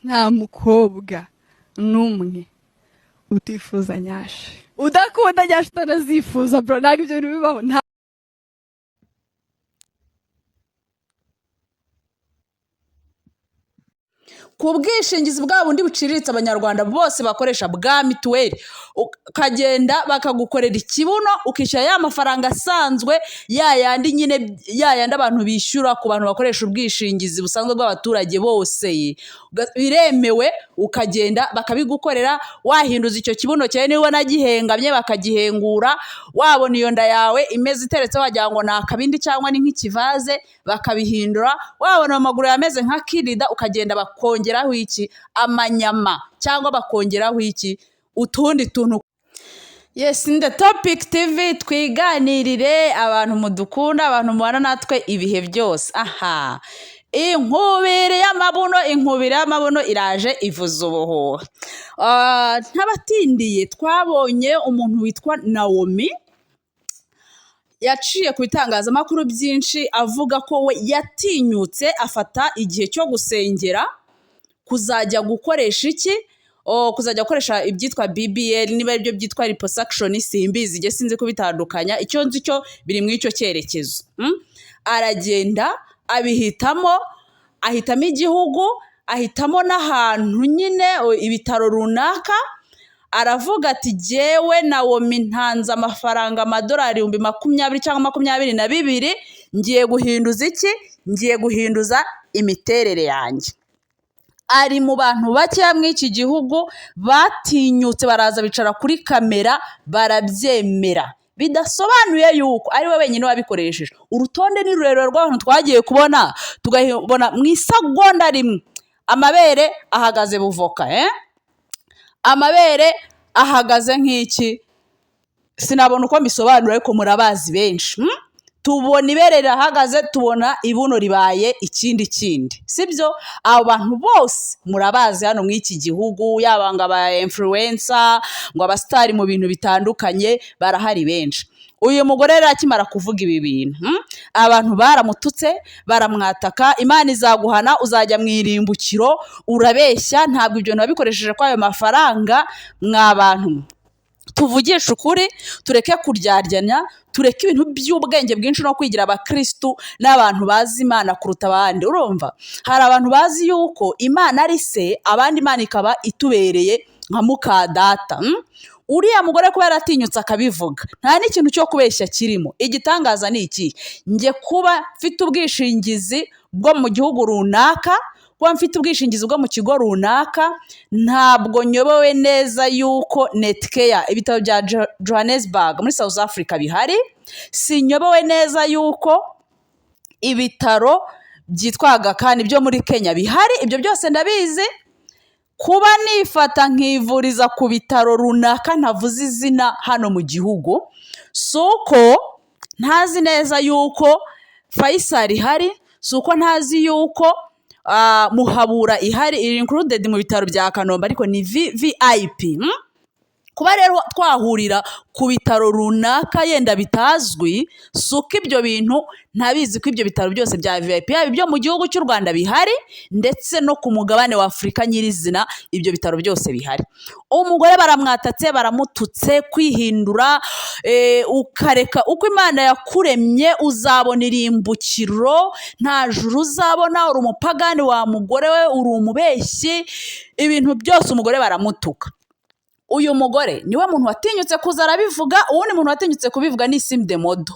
nta mukobwa n'umwe utifuza Nyashi, udakunda Nyashi utanazifuza bro, ntabwo ibyo bintu bibaho. ku bwishingizi bwa bundi buciriritse abanyarwanda bose bakoresha bwa mituweli, ukagenda bakagukorera ikibuno ukishyura ya mafaranga asanzwe yayandi nyine yayandi abantu bishyura ku bantu bakoresha ubwishingizi busanzwe bw'abaturage bose, biremewe. Ukagenda bakabigukorera, wahinduza icyo kibuno cyawe niba nagihengamye bakagihengura, wabona iyo nda yawe imeze iteretse wagira ngo ni akabindi cyangwa ni nk'ikivaze bakabihindura, wabona amaguru yameze nka kirida ukagenda bakongeraho iki amanyama cyangwa bakongeraho iki utundi tuntu. Yes, in the topic TV twiganirire abantu mudukunda, abantu mubana natwe ibihe byose. Aha, inkubiri y'amabuno iraje ivuza ubuhuha. Ntabatindiye twabonye umuntu witwa Naomi yaciye ku bitangazamakuru byinshi avuga ko we yatinyutse afata igihe cyo gusengera kuzajya gukoresha iki, kuzajya gukoresha ibyitwa BBL, niba aribyo byitwa liposuction simbizi, ige sinzi kubitandukanya, icyo nzi cyo biri mu icyo cyerekezo. Aragenda abihitamo, ahitamo igihugu, ahitamo n'ahantu nyine ibitaro runaka, aravuga ati jyewe Naomi ntanze amafaranga amadolari 20 cyangwa 22, ngiye guhinduza iki, ngiye guhinduza imiterere yanjye. Ari mu bantu bakeya muri iki gihugu batinyutse baraza bicara kuri kamera barabyemera, bidasobanuye yuko ari we wenyine wabikoresheje. Urutonde ni rurerure rw'abantu twagiye kubona, tugabona mu isagonda rimwe amabere ahagaze buvoka, amabere ahagaze nk'iki, sinabona uko mbisobanura ariko murabazi benshi. Tubona ibere rirahagaze, tubona ibuno ribaye ikindi sibyo? Abo bantu bose murabazi hano mu iki gihugu, yaba ngo aba influencer ngo abastari mu bintu bitandukanye barahari benshi. Uyu mugore rero akimara kuvuga ibi bintu, abantu baramututse baramwataka, Imana izaguhana uzajya mu irimbukiro, urabeshya, ntabwo ibyo nabikoresheje kwa ayo mafaranga. Mwabantu tuvugisha ukuri, tureke kuryaryanya, tureke ibintu by'ubwenge bwinshi no kwigira abakristu n'abantu bazi Imana kuruta abandi. Urumva, hari abantu bazi yuko Imana ari se, abandi Imana ikaba itubereye nka muka data. Uriya mugore kuba yaratinyutse akabivuga, nta n'ikintu cyo kubeshya kirimo. Igitangaza ni iki, nge kuba mfite ubwishingizi bwo mu gihugu runaka, kuba mfite ubwishingizi bwo mu kigo runaka, ntabwo nyobowe neza yuko Netcare ibitaro bya Johannesburg muri South Africa bihari, sinyobowe neza yuko ibitaro byitwa Aga Khan byo muri Kenya bihari. Ibyo byose ndabizi. Kuba nifata nkivuriza ku bitaro runaka ntavuze izina hano mu gihugu, suko ntazi neza yuko Faisal ihari, suko ntazi yuko Muhabura ihari, included mu bitaro bya Kanombe, ariko ni VIP. Kuba rero twahurira ku bitaro runaka yenda bitazwi, suko ibyo bintu ntabizi ko ibyo bitaro byose bya VIP yaba ibyo mu gihugu cy'u Rwanda bihari, ndetse no ku mugabane wa Afurika nyirizina ibyo bitaro byose bihari. Umugore baramwatatse, baramututse, kwihindura, ukareka uko Imana yakuremye uzabona irimbukiro, nta juru uzabona, uri umupagani wa mugore we, uri umubeshyi, ibintu byose umugore baramutuka. Uyu mugore niwe muntu watinyutse kuza arabivuga. Uwundi muntu watinyutse kubivuga ni Simde Modo.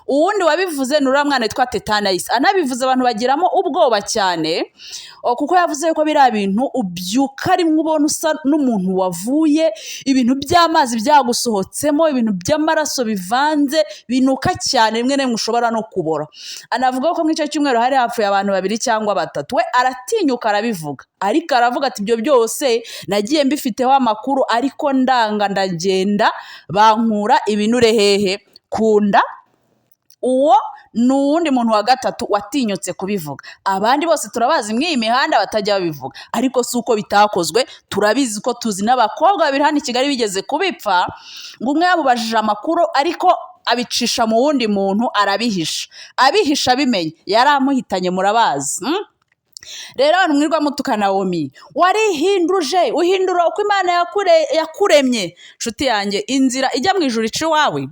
Uwundi wabivuze ni uriya mwana witwa Tetanais. Anabivuze abantu bagiramo ubwoba cyane, kuko yavuze ko biriya bintu ubyuka rimwe ubona usa n'umuntu wavuye, ibintu by'amazi byagusohotsemo, ibintu by'amaraso bivanze, binuka cyane, rimwe rimwe ushobora no kubora. Anavuga ko nk'icyo cyumweru hari hapfuye abantu 2 cyangwa 3. We aratinyuka arabivuga, ariko aravuga ati ibyo byose nagiye mbifiteho amakuru, ariko ndanga ndagenda bankura ibinure hehe kunda. Uwo ni uwundi muntu wa gatatu watinyutse kubivuga. Abandi bose turabazi mw'iyi mihanda batajya babivuga, ariko si uko bitakozwe. Turabizi ko tuzi n'abakobwa babiri hano i Kigali bigeze kubipfa, ngo umwe yamubajije amakuru ariko abicisha mu wundi muntu, arabihisha abimenye, yari amuhitanye, murabazi. rero abantu mwirwa mutuka Nawomi warihinduje uhindura uko Imana yakuremye. Nshuti yanjye, inzira ijya mu ijuru ica iwawe,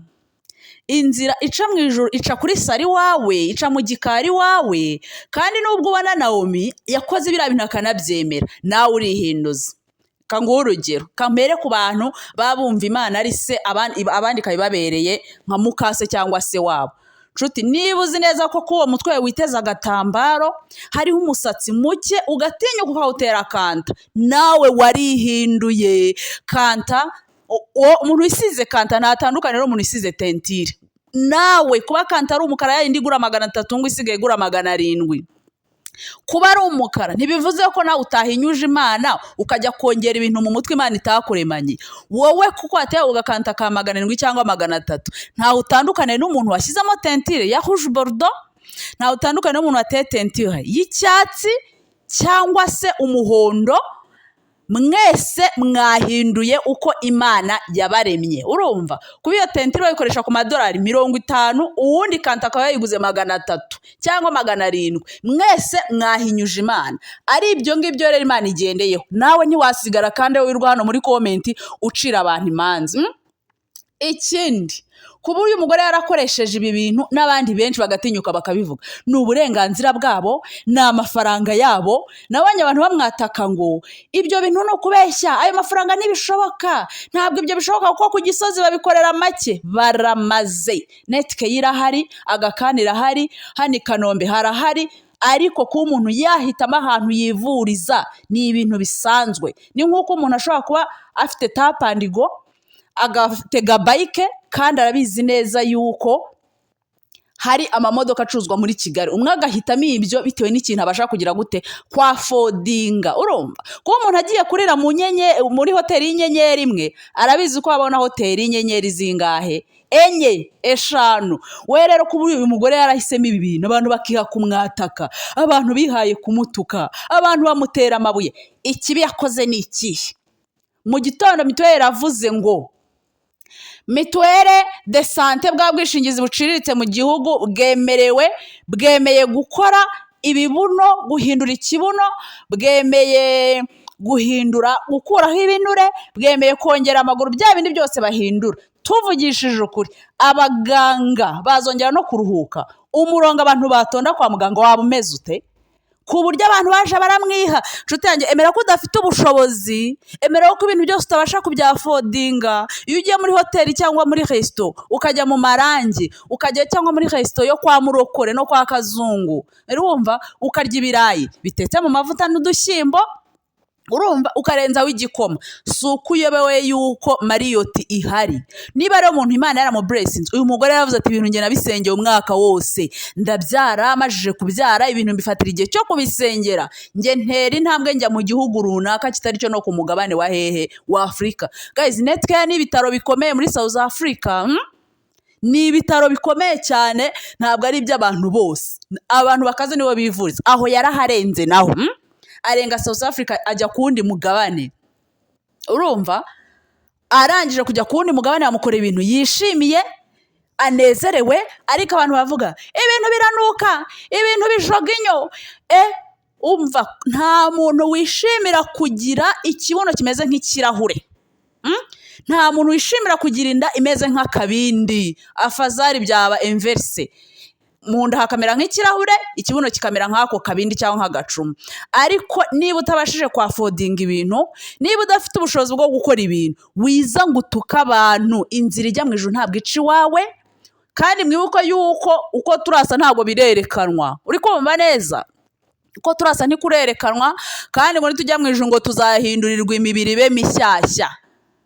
inzira ica mu ijuru ica kuri sari wawe, ica mu gikari wawe. Kandi nubwo ubona Nawomi yakoze biriya bintu akanabyemera, nawe urihinduza. Kanguha urugero, kampere ku bantu babumva Imana ari se, abandi kabibabereye nka mukase cyangwa se wabo. Nshuti, niba uzi neza ko kuwo mutwe witeza agatambaro hariho umusatsi muke ugatinyuka ukawutera kanta, nawe warihinduye. Kanta, umuntu wisize kanta ntatandukanye n'umuntu wisize tentire. Nawe kuba kanta ari umukara yayindi igura 300 ngo isigaye igura 700, kuba ari umukara ntibivuze ko nawe utahinyuje Imana ukajya kongera ibintu mu mutwe Imana itakuremanye. Wowe kuko wateye ugakanta ka 700 cyangwa 300, ntawe utandukane n'umuntu washyizemo tentire ya rouge bordeaux, ntawe utandukane n'umuntu wateye tentire y'icyatsi cyangwa se umuhondo. Mwese mwahinduye uko Imana yabaremye. Urumva, kuba iyo tentire bayikoresha ku madolari 50, uwundi kanta akaba yayiguze 300 cyangwa 700. Mwese mwahinyuje Imana. Ari ibyo ngibyo rero Imana igendeyeho. Nawe ntiwasigara kandi wirwa hano muri komenti ucira abantu imanzi. Ikindi, kuba uyu mugore yarakoresheje ibi bintu n'abandi benshi bagatinyuka bakabivuga, ni uburenganzira bwabo, ni amafaranga yabo. Nabonye abantu bamwataka ngo ibyo bintu no kubeshya, ayo mafaranga ntibishoboka, ntabwo ibyo bishoboka kuko ku Gisozi babikorera make. Baramaze. Netike irahari, Agakani irahari, hano i Kanombe harahari. Ariko kuba umuntu yahitamo ahantu yivuriza ni ibintu bisanzwe. Ni nk'uko umuntu ashobora kuba afite tap and go agatega bike kandi arabizi neza yuko hari amamodoka acuruzwa muri Kigali, umwe agahitamo ibyo bitewe n'ikintu abasha kugira gute kwa fodinga. Urumva, kuba umuntu agiye kurira muri hoteli y'inyenyeri imwe arabizi ko abona hoteli y'inyenyeri zingahe, 4, 5. We rero kuba uyu mugore yarahisemo ibi bintu, abantu bakiha kumwataka, abantu bihaye kumutuka, abantu bamutera amabuye. Ikibi yakoze ni ikihe? Mu gitondo mituweli yavuze ngo mituweli de sante, bwa bwishingizi buciriritse mu gihugu bwemeye gukora ibibuno, guhindura ikibuno, bwemeye gukuraho ibinure, bwemeye kongera amaguru, bya bindi byose bahindura. Tuvugishije ukuri, abaganga bazongera no kuruhuka. Umurongo abantu batonda kwa muganga waba umeze ute? Ku buryo abantu baje baramwiha. Nshuti yanjye, emera ko udafite ubushobozi, emera ko ibintu byose utabasha kubyafodinga. Iyo ugiye muri hoteli cyangwa muri resto ukajya mu marangi, ukajya cyangwa muri resto yo kwa Murokore no kwa Kazungu, urumva, ukarya ibirayi bitetse mu mavuta n'udushyimbo, urumva, ukarenzaho igikoma, si uko uyobewe yuko Mariyoti ihari. Niba rero umuntu Imana yaramublessinze, uyu mugore yaravuze ati ibintu nge nabisengeye umwaka wose, ndabyara, amajije kubyara, ibintu mbifatira igihe cyo kubisengera, nge ntera intambwe njya mu gihugu runaka kitari cyo no ku mugabane wa hehe wa Afurika. Guys, Netcare ni ibitaro bikomeye muri South Africa. Ni ibitaro bikomeye cyane, ntabwo ari iby'abantu bose. Abantu bakaze nibo bivuriza. Aho yaraharenze naho arenga South Africa ajya kuwundi mugabane. Urumva, arangije kujya kuwundi mugabane bamukora ibintu yishimiye, anezerewe. Ariko abantu bavuga ibintu biranuka, ibintu bijoga inyo. Umva, nta muntu wishimira kugira ikibuno kimeze nk'ikirahure. Nta muntu wishimira kugira inda imeze nk'akabindi. Afazari byaba inverse, mu nda hakamera nk'ikirahure, ikibuno kikamera nk'ako kabindi cyangwa nk'agacuma. Ariko niba utabashije kwafodinga ibintu, niba udafite ubushobozi bwo gukora ibintu, wiza ngo utuke abantu. Inzira ijya mu ijuru ntabwo ica iwawe. Kandi mwibuka yuko uko turasa ntabwo birerekanwa. Uri kumva neza? Uko turasa ntikurerekanwa, kandi ngo nitujya mu ijuru ngo tuzahindurirwa imibiri ibe mishyashya.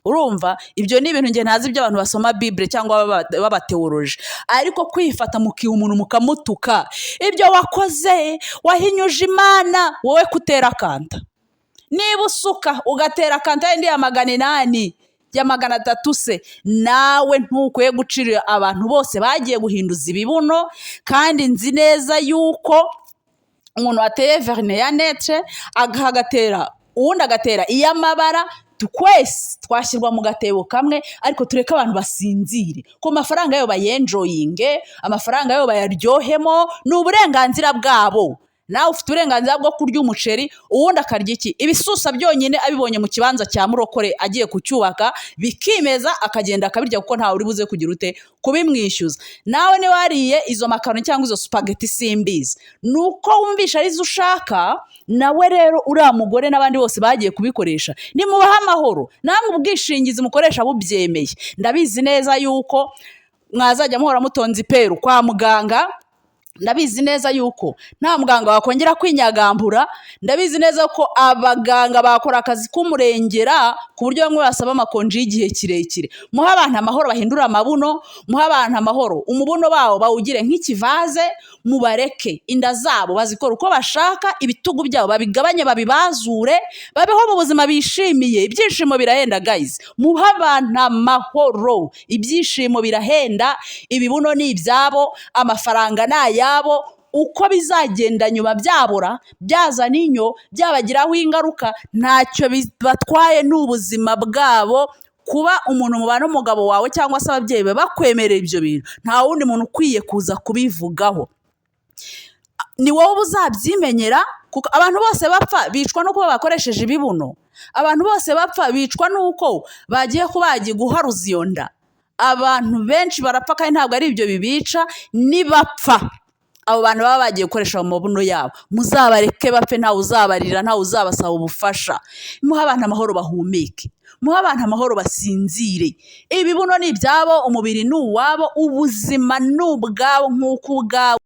Urumva, ibyo ni ibintu nge ntazi ibyo abantu basoma Bible cyangwa babateoloje. Ariko kwifata mukiha umuntu mukamutuka, ibyo wakoze, wahinyuje Imana, wowe kutera kanta. Niba usuka ugatera kanta yindi ya 800 ya 300 se, nawe ntukwiye gucira abantu bose bagiye guhinduza ibibuno. Kandi nzi neza yuko umuntu wateye verne ya netre agahagatera, uwundi agatera iy'amabara, twese twashyirwa mu gatebo kamwe. Ariko tureke abantu basinzire, ko amafaranga yo bayenjoyinge, amafaranga yo bayaryohemo, ni uburenganzira bwabo. nawe ufite uburenganzira bwo kurya umuceri, uwundi akarya iki? Ibisusa byonyine abibonye mu kibanza cya murokore agiye kucyubaka bikimeza akagenda akabirya kuko ntawe uri buze kugira ute kubimwishyuza. Nawe niba wariye izo makaroni cyangwa izo spaghetti simbizi, nuko wumvisha arizo ushaka, nawe rero uriya mugore n'abandi bose bagiye kubikoresha nimubaha amahoro, namwe ubwishingizi mukoresha bubyemeye. Ndabizi neza yuko mwazajya muhora mutonze iperu kwa muganga, ndabizi neza yuko nta muganga wakongera kwinyagambura, ndabizi neza ko abaganga bakora akazi k'umurengera ku buryo bamwe basaba amakonji y'igihe kirekire. Muha abantu amahoro bahindura amabuno, muha abantu amahoro umubuno bawo bawugire nk'ikivaze, mubareke inda zabo bazikora uko bashaka, ibitugu byabo babigabanye babibazure, babeho mu buzima bishimiye. Ibyishimo birahenda guys, muha abantu amahoro, ibyishimo birahenda, ibibuno ni ibyabo, amafaranga ni ayabo. Uko bizagenda nyuma byabura byaza ninyo byabagiraho ingaruka, ntacyo batwaye n'ubuzima bwabo. Kuba umuntu mubana n'umugabo wawe cyangwa se ababyeyi be bakwemerera ibyo bintu, nta wundi muntu ukwiye kuza kubivugaho, ni wowe uzabyimenyera. Kuko abantu bose bapfa bicwa no kuba bakoresheje ibibuno, abantu bose bapfa bicwa n'uko bagiye kubagiye guharuza iyo nda. Abantu benshi barapfa kandi ntabwo ari ibyo bibica, nibapfa abo bantu baba bagiye gukoresha mu mabuno yabo, muzabareke bapfe, ntawe uzabarira, ntawe uzabasaba ubufasha. Muha abantu amahoro bahumeke, muha abantu amahoro basinzire. Ibibuno ni ibyabo, umubiri ni uwabo, ubuzima ni ubwabo nk'uko ubwabo